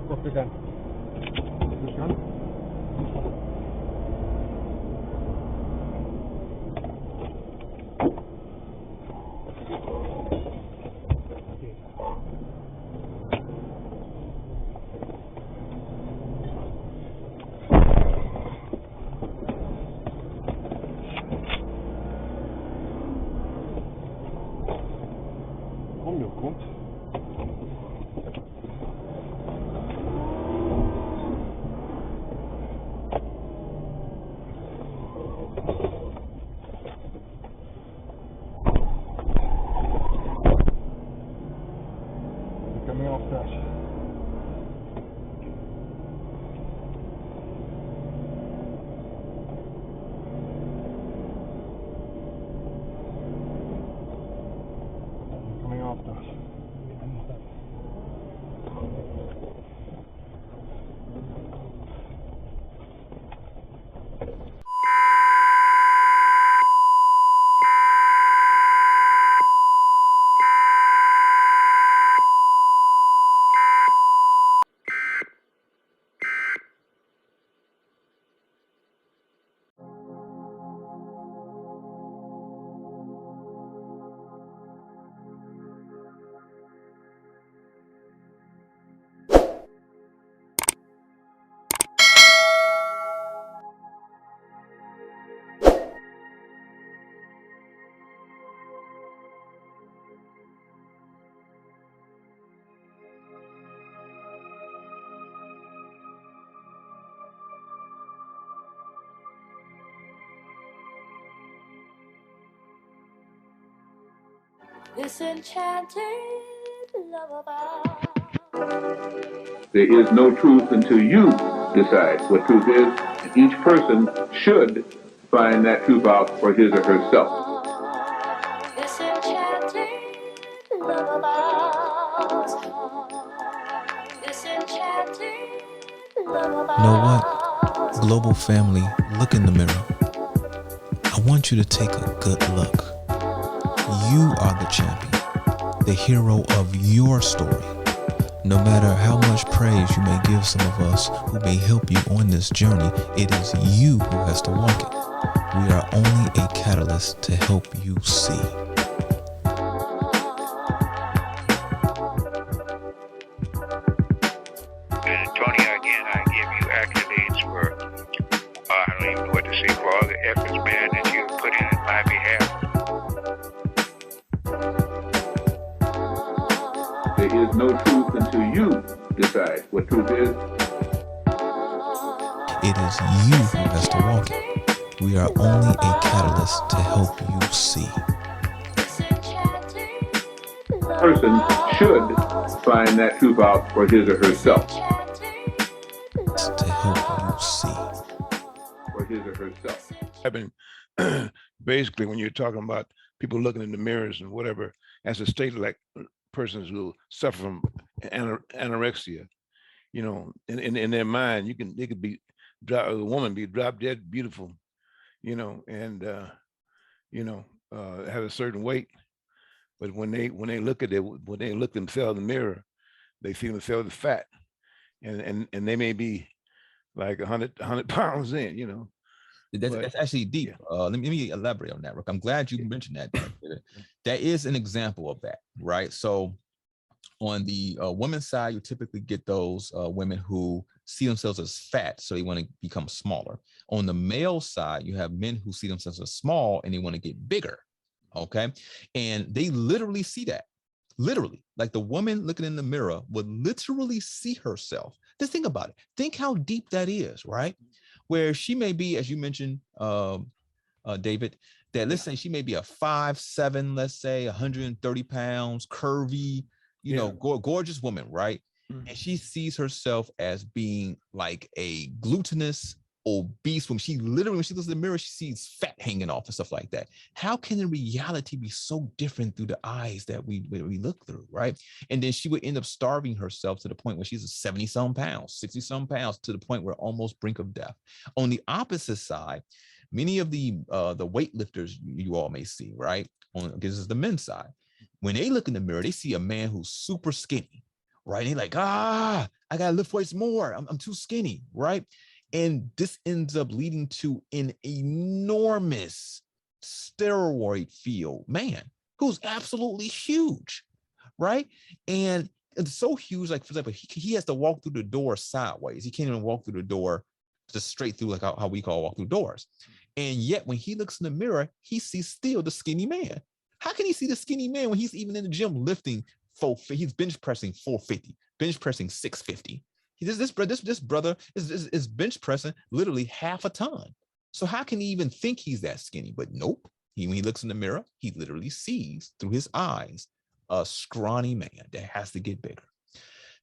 Drop it down. This one. Omloop. Coming off that. Coming off that. This enchanted love of ours. There is no truth until you decide what truth is, and each person should find that truth out for his or herself. This enchanted love of ours. This enchanted love of ours. You know what? Global family, look in the mirror. I want you to take a good look. You are the champion, the hero of your story. No matter how much praise you may give some of us who may help you on this journey, it is you who has to walk it. We are only a catalyst to help you see. Tony, again, I give you accolades for, I don't even know what to say, for all the efforts, man, that you put in my behalf. There is no truth until you decide what truth is. It is you who has to walk it. We are only a catalyst to help you see. Person should find that truth out for his or herself. To help you see. For his or herself. I've been basically, when you're talking about people looking in the mirrors and whatever, as a state like persons who suffer from anorexia, you know, in their mind, they could be a woman be drop dead beautiful, you know, and have a certain weight, but when they look at it, when they look themselves in the mirror, they see themselves fat, and they may be like 100 pounds in, you know. That's actually deep. Yeah. Let me elaborate on that, Rick. I'm glad you mentioned that. That is an example of that, right? So on the women's side, you typically get those women who see themselves as fat, so they want to become smaller. On the male side, you have men who see themselves as small and they want to get bigger, okay? And they literally see that. Literally, like the woman looking in the mirror would literally see herself. Just think about it. Think how deep that is, right? Where she may be, as you mentioned, David, that let's say she may be a 5'7", let's say 130 pounds, curvy, you know, gorgeous woman, right? Mm-hmm. And she sees herself as being like a glutinous, obese woman. She literally, when she looks in the mirror, she sees fat hanging off and stuff like that. How can the reality be so different through the eyes that we look through, right? And then she would end up starving herself to the point where she's a 70-some pounds, 60-some pounds, to the point where almost brink of death. On the opposite side, many of the weightlifters you all may see, right? This is the men's side. When they look in the mirror, they see a man who's super skinny, right? And they're like, I gotta lift weights more. I'm too skinny, right? And this ends up leading to an enormous steroid field man who's absolutely huge, right? And it's so huge, like, for example, he has to walk through the door sideways. He can't even walk through the door just straight through, like how we call walk through doors. And yet when he looks in the mirror, he sees still the skinny man. How can he see the skinny man when he's even in the gym lifting he's bench pressing 450, bench pressing 650? This brother is bench pressing literally half a ton. So how can he even think he's that skinny? But nope. When he looks in the mirror, he literally sees through his eyes a scrawny man that has to get bigger.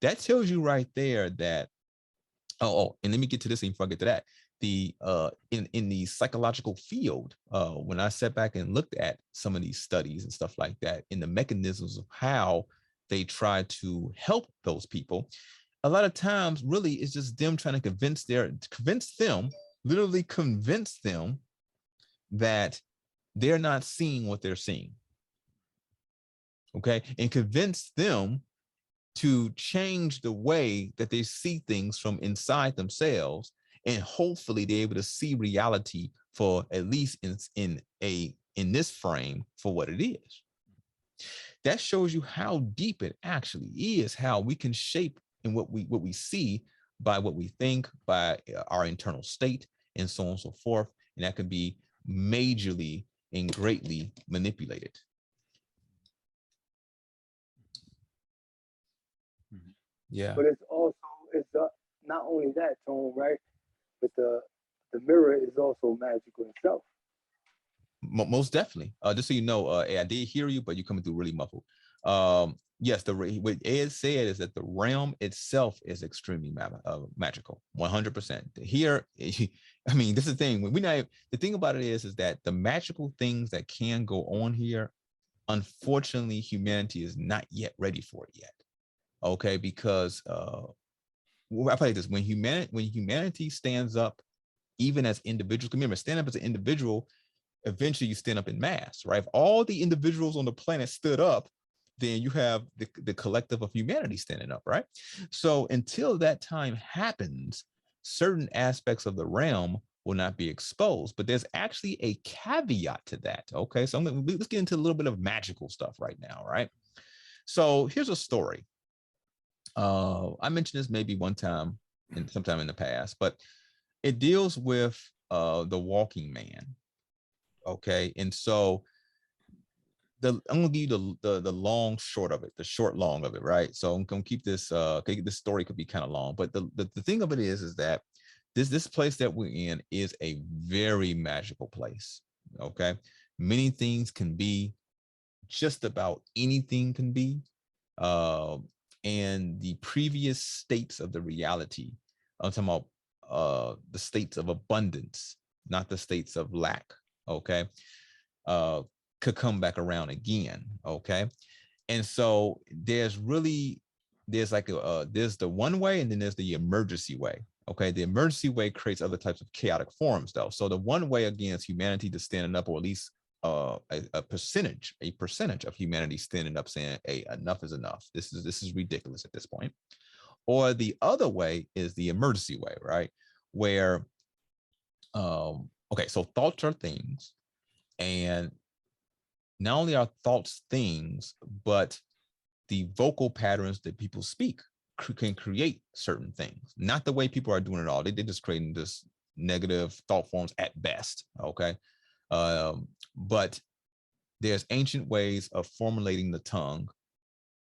That tells you right there that, and let me get to this before I get to that. In the psychological field, when I sat back and looked at some of these studies and stuff like that, in the mechanisms of how they try to help those people, a lot of times really it's just them trying to convince them that they're not seeing what they're seeing. Okay, and convince them to change the way that they see things from inside themselves, and hopefully they're able to see reality for at least in this frame for what it is. That shows you how deep it actually is, how we can shape in what we see by what we think, by our internal state, and so on and so forth. And that can be majorly and greatly manipulated. Yeah. But it's also not only that, Tone, right? But the mirror is also magical itself. Most definitely. Just so you know, I did hear you, but you're coming through really muffled. Yes, what Ed said is that the realm itself is extremely magical, 100%. Here, I mean, this is the thing. The thing about it is that the magical things that can go on here, unfortunately, humanity is not yet ready for it yet. Okay, because I put it this: when humanity stands up, even as individuals, remember, stand up as an individual, eventually you stand up in mass, right? If all the individuals on the planet stood up, then you have the collective of humanity standing up, right? So until that time happens, certain aspects of the realm will not be exposed. But there's actually a caveat to that. Okay, so let's get into a little bit of magical stuff right now, right? So here's a story. I mentioned this maybe one time sometime in the past, but it deals with the walking man. Okay, and so I'm gonna give you the long short of it, the short long of it, right? So I'm gonna keep this. This story could be kind of long, but the thing of it is that this place that we're in is a very magical place. Okay, many things can be, just about anything can be. And the previous states of the reality, I'm talking about the states of abundance, not the states of lack, okay, could come back around again, okay? And so there's the one way, and then there's the emergency way, okay? The emergency way creates other types of chaotic forms, though. So the one way, again, is humanity just standing up, or at least a percentage of humanity standing up saying, hey, enough is enough. This is ridiculous at this point. Or the other way is the emergency way, right? Where, okay, so thoughts are things, and not only are thoughts things, but the vocal patterns that people speak can create certain things. Not the way people are doing it all. They're just creating this negative thought forms at best, okay? But there's ancient ways of formulating the tongue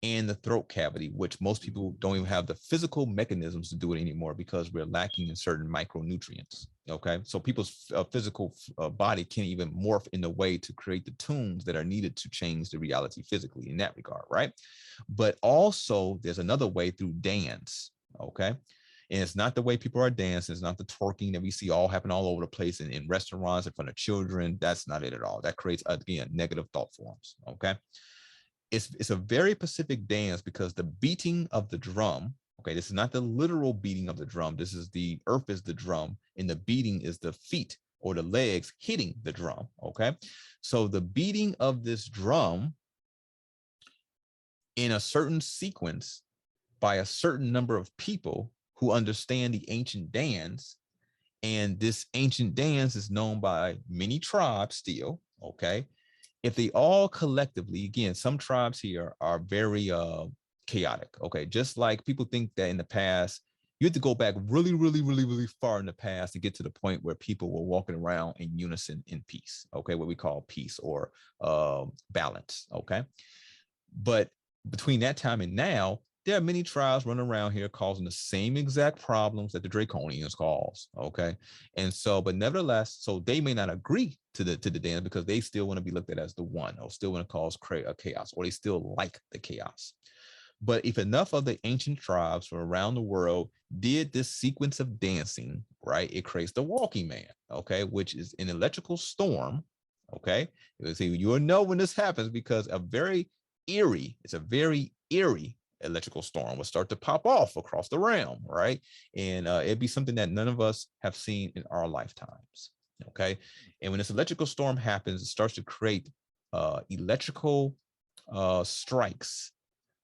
and the throat cavity, which most people don't even have the physical mechanisms to do it anymore because we're lacking in certain micronutrients. Okay, so people's physical body can't even morph in a way to create the tunes that are needed to change the reality physically in that regard, right? But also there's another way through dance. Okay, and it's not the way people are dancing. It's not the twerking that we see all happen all over the place in restaurants in front of children. That's not it at all. That creates, again, negative thought forms. Okay, it's a very specific dance because the beating of the drum. Okay, this is not the literal beating of the drum. This is the earth is the drum, and the beating is the feet or the legs hitting the drum. Okay, so the beating of this drum in a certain sequence by a certain number of people who understand the ancient dance. And this ancient dance is known by many tribes still, okay? If they all collectively, again, some tribes here are very chaotic, okay? Just like people think that in the past, you have to go back really, really, really, really far in the past to get to the point where people were walking around in unison in peace, okay? What we call peace or balance, okay? But between that time and now, there are many tribes running around here causing the same exact problems that the Draconians cause. Okay. And so, but nevertheless, so they may not agree to the dance because they still want to be looked at as the one, or still want to cause chaos, or they still like the chaos. But if enough of the ancient tribes from around the world did this sequence of dancing, right, it creates the walking man, okay, which is an electrical storm. Okay. You'll know when this happens because it's a very eerie electrical storm will start to pop off across the realm, right? And it'd be something that none of us have seen in our lifetimes, okay? And when this electrical storm happens, it starts to create electrical strikes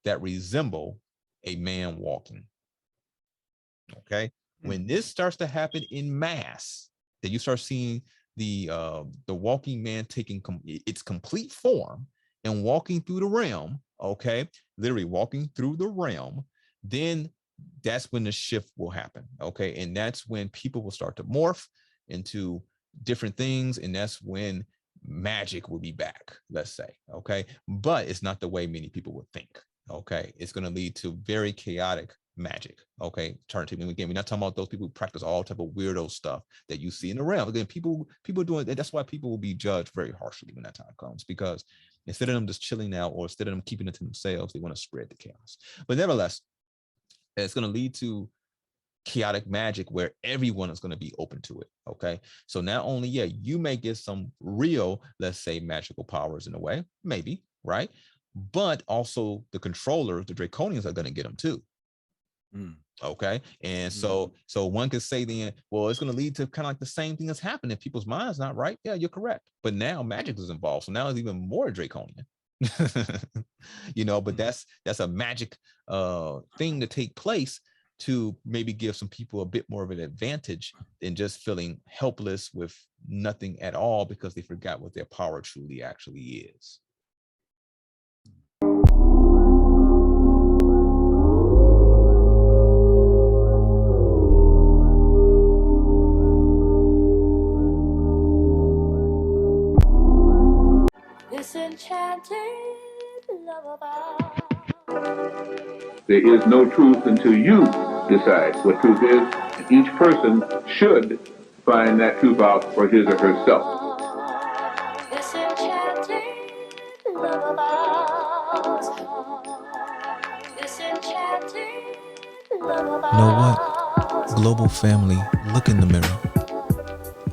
that resemble a man walking, okay? When this starts to happen in mass, then you start seeing the walking man taking its complete form and walking through the realm, okay, literally walking through the realm, then that's when the shift will happen, okay? And that's when people will start to morph into different things, and that's when magic will be back, let's say, okay? But it's not the way many people would think, okay? It's going to lead to very chaotic magic, okay? Turn to me again. We're not talking about those people who practice all type of weirdo stuff that you see in the realm. Again, people doing that. That's why people will be judged very harshly when that time comes, because instead of them just chilling out, or instead of them keeping it to themselves, they want to spread the chaos. But nevertheless, it's going to lead to chaotic magic where everyone is going to be open to it, okay? So not only, yeah, you may get some real, let's say, magical powers in a way, maybe, right? But also the controllers, the Draconians, are going to get them too. Okay. And so one could say then, well, it's going to lead to kind of like the same thing that's happening if people's minds not right. Yeah, you're correct. But now magic is involved. So now it's even more draconian. You know, but that's a magic thing to take place to maybe give some people a bit more of an advantage than just feeling helpless with nothing at all because they forgot what their power truly actually is. This enchanted lullaby. There is no truth until you decide what truth is, and each person should find that truth out for his or herself. This enchanted lullaby. This enchanted lullaby. You know what? Global family, look in the mirror.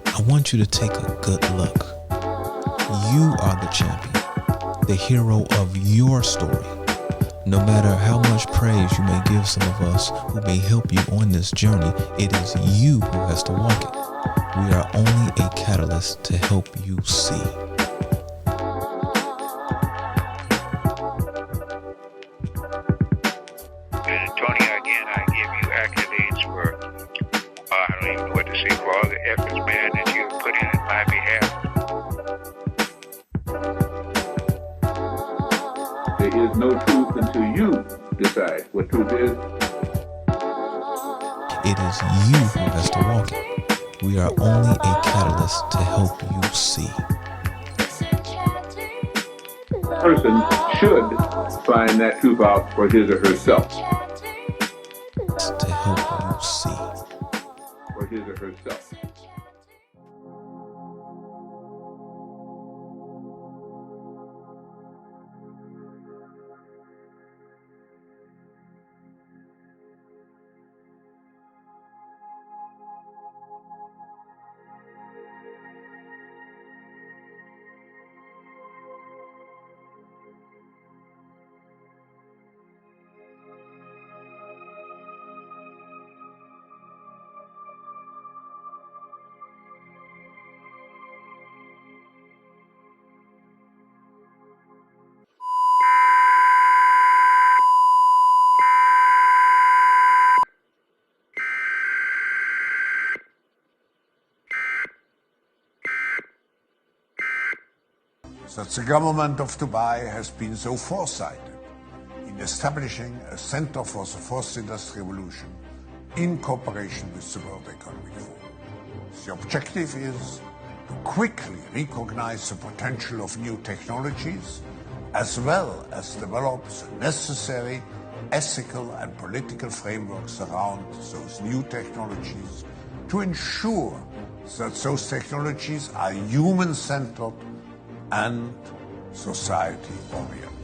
I want you to take a good look. You are the champion, the hero of your story. No matter how much praise you may give some of us who may help you on this journey, it is you who has to walk it. We are only a catalyst to help you see. Tony, again, I give you accolades for, I don't even know what to say, for all the efforts, man, that you have put in my behalf. There is no truth until you decide what truth is. It is you who has to walk it. We are only a catalyst to help you see. Person should find that truth out for his or herself. To help you see. For his or herself. that the government of Dubai has been so foresighted in establishing a Center for the Fourth Industrial Revolution in cooperation with the World Economic Forum. The objective is to quickly recognize the potential of new technologies, as well as develop the necessary ethical and political frameworks around those new technologies to ensure that those technologies are human-centered and society-oriented.